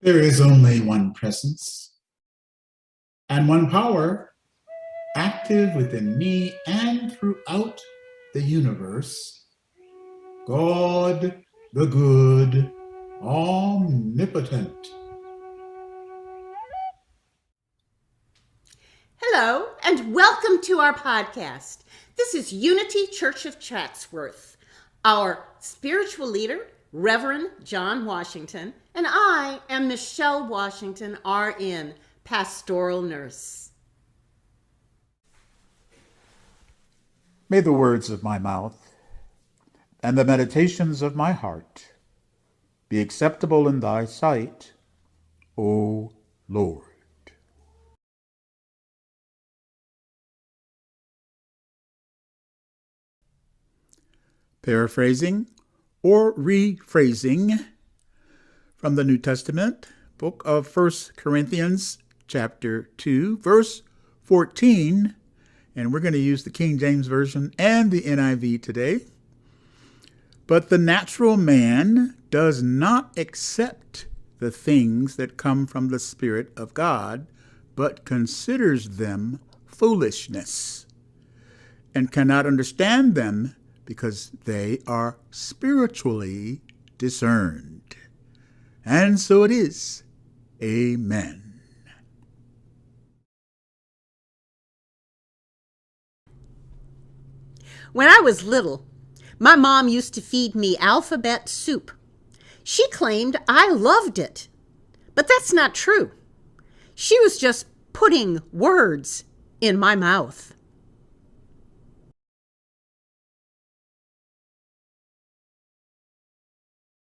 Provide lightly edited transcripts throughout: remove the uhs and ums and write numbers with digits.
There is only one presence and one power active within me and throughout the universe. God, the good, omnipotent. Hello, and welcome to our podcast. This is Unity Church of Chatsworth. Our spiritual leader, Reverend John Washington, and I am Michelle Washington, RN, pastoral nurse. May the words of my mouth and the meditations of my heart be acceptable in thy sight, O Lord. Paraphrasing or rephrasing from the New Testament, book of 1 Corinthians, chapter 2, verse 14, and we're going to use the King James Version and the NIV today. But the natural man does not accept the things that come from the Spirit of God, but considers them foolishness, and cannot understand them because they are spiritually discerned. And so it is. Amen. When I was little, my mom used to feed me alphabet soup. She claimed I loved it, but that's not true. She was just putting words in my mouth.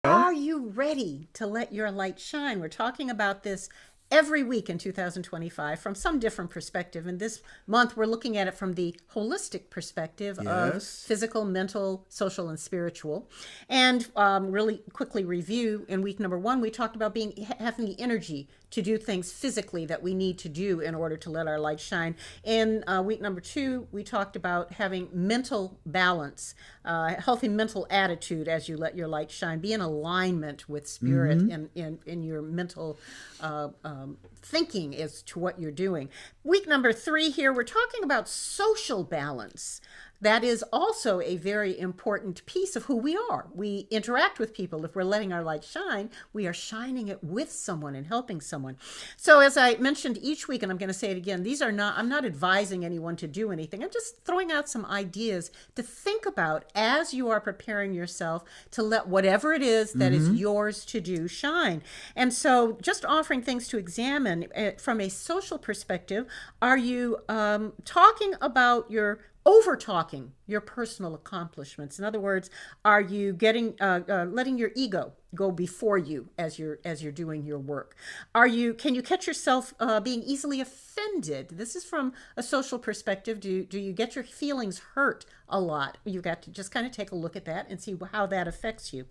Are you ready to let your light shine? We're talking about this every week in 2025 from some different perspective. And this month, we're looking at it from the holistic perspective of Yes. physical, mental, social, and spiritual. And really quickly review, in week number 1, we talked about having the energy to do things physically that we need to do in order to let our light shine. In week number 2, we talked about having mental balance, healthy mental attitude as you let your light shine. Be in alignment with spirit in your mental thinking as to what you're doing. Week number 3 here, we're talking about social balance. That is also a very important piece of who we are. We interact with people. If we're letting our light shine, we are shining it with someone and helping someone. So as I mentioned each week, and I'm going to say it again, I'm not advising anyone to do anything. I'm just throwing out some ideas to think about as you are preparing yourself to let whatever it is that is yours to do shine. And so just offering things to examine from a social perspective, are you talking about your over talking your personal accomplishments? In other words, are you letting your ego go before you as you're doing your work? Can you catch yourself being easily offended? This is from a social perspective. Do you get your feelings hurt a lot? You've got to just kind of take a look at that and see how that affects you.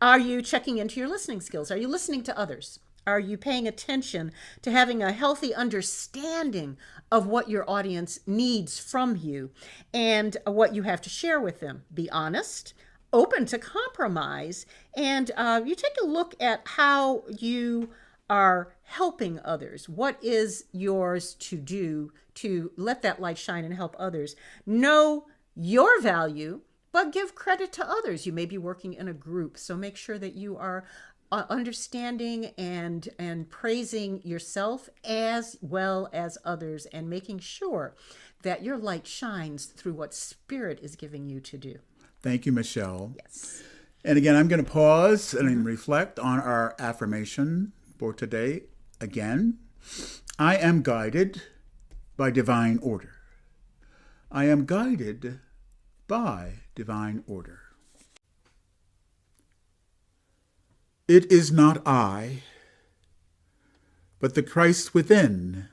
Are you checking into your listening skills? Are you listening to others? Are you paying attention to having a healthy understanding of what your audience needs from you and what you have to share with them? Be honest, open to compromise, and you take a look at how you are helping others. What is yours to do to let that light shine and help others? Know your value, but give credit to others. You may be working in a group, so make sure that you are understanding and praising yourself as well as others, and making sure that your light shines through what Spirit is giving you to do. Thank you, Michelle. Yes. And again, I'm going to pause and reflect on our affirmation for today. Again, I am guided by divine order. I am guided by divine order. It is not I, but the Christ within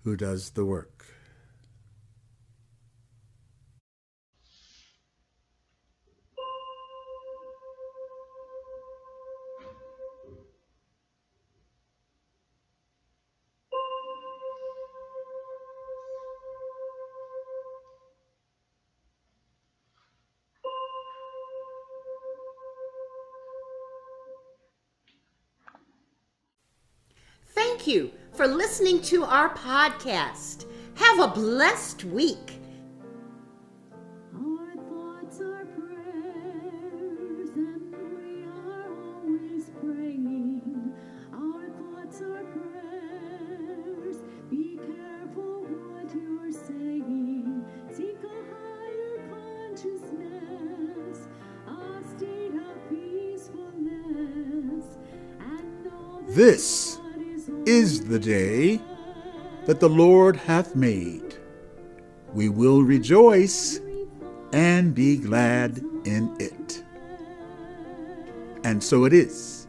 who does the work. thank you for listening to our podcast. Have a blessed week. Our thoughts are prayers, and we are always praying. Our thoughts are prayers. Be careful what you're saying. Seek a higher consciousness, a state of peacefulness, and know that This God is the day that the Lord hath made. We will rejoice and be glad in it. And so it is.